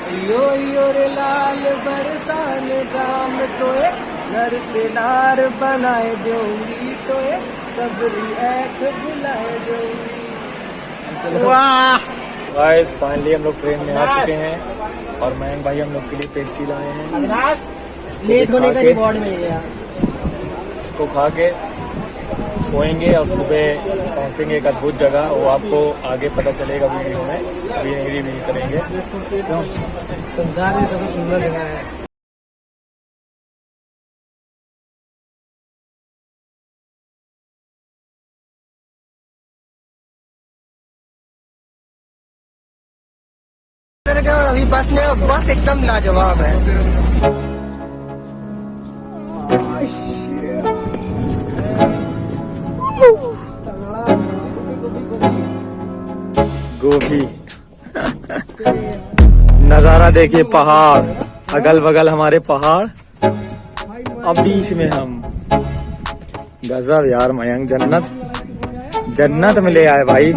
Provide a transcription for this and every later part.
यो यो रे लाल बरसान राम तोए नर से नार बनाए दूंगी तोए सबरी ऐठ बुलाए दूंगी। वाह गाइस, फाइनली हम लोग ट्रेन में आ चुके हैं और मयंक भाई हम लोग के लिए पेस्ट्री लाए हैं। लेट होने का रिवॉर्ड मिल गया। इसको खा के सोएंगे और सुबह पहुंचेंगे एक अद्भुत जगह, वो आपको आगे पता चलेगा वीडियो में, अभी नहीं रिवील करेंगे। संसार में सबसे सुंदर जगह है। और अभी बस एकदम लाजवाब है। गोभी नजारा देखिए, पहाड़ अगल बगल हमारे पहाड़, अब बीच में हम। गजब यार मयंक, जन्नत मिले आए भाई।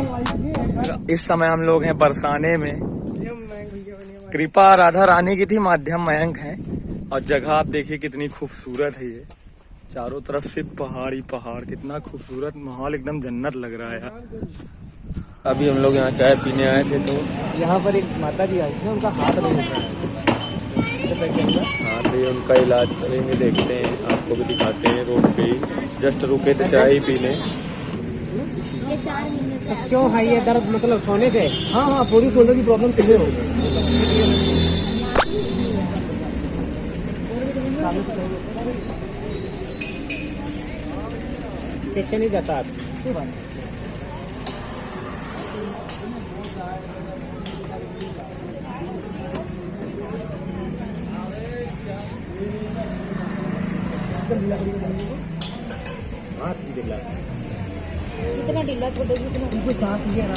इस समय हम लोग हैं बरसाने में। कृपा राधा रानी की थी, माध्यम मयंक है। और जगह आप देखिए कितनी खूबसूरत है, ये चारों तरफ से पहाड़ ही पहाड़, कितना खूबसूरत माहौल, एकदम जन्नत लग रहा है यार। अभी हम लोग यहाँ चाय पीने आए थे तो यहाँ पर एक माता जी आई थी, उनका हाथ नहीं उठ रहा है। हाथ ही उनका इलाज करेंगे, देखते हैं, आपको भी दिखाते हैं। रोड पे ही जस्ट रुके थे चाय ही पीने। क्यों भाई ये दर्द मतलब सोने से? हाँ, पूरी शोल्डर की प्रॉब्लम क्लियर हो गई। पीछे नहीं जाता आप। कितना ढीला छोड़ेगी इतना सांस लिया ना।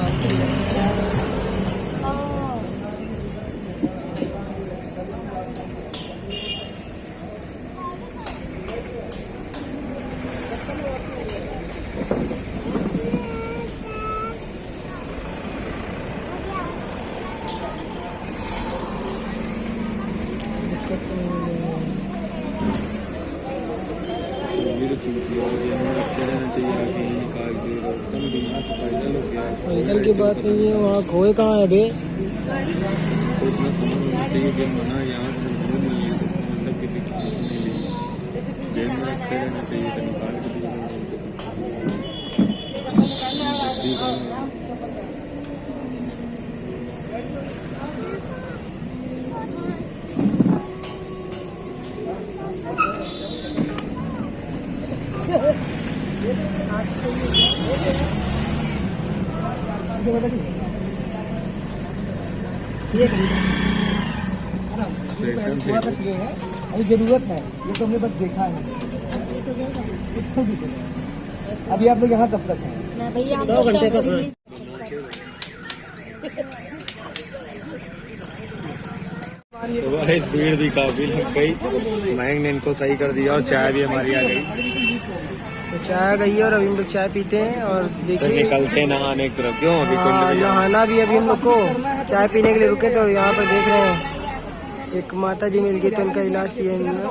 इधर की बात नहीं है, वहाँ खोए कहाँ है बे? तो इतना समझ होना चाहिए कि मना यहाँ नहीं है, तो मतलब कि दिक्कत नहीं है, जेल में रखे रहना चाहिए, तो निकाल के अभी जरूरत है, ये तो हमने बस देखा है। अभी आप लोग यहाँ कब तक हैं? 2 घंटे तक। सुबह इस भीड़ भी काफी लग गई, मयंक ने इनको सही कर दिया और चाय भी हमारी आ गई। तो चाय आ गई है और अभी हम लोग चाय पीते हैं और देखिए निकलते हैं नहाने की तरफ। क्यों अभी नहाना भी अभी हम लोग को चाय पीने के लिए रुके, तो यहाँ पर देख रहे हैं एक माता जी मिल गई, तो उनका इलाज किया इन्होंने।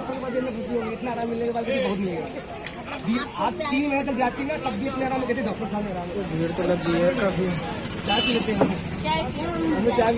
आप 3 बजे तक जाती ना, तब भी इतने आराम कहते डॉक्टर साहब आराम। भीड़ तो लग गई है काफी। चाय पी लेते हैं, चाय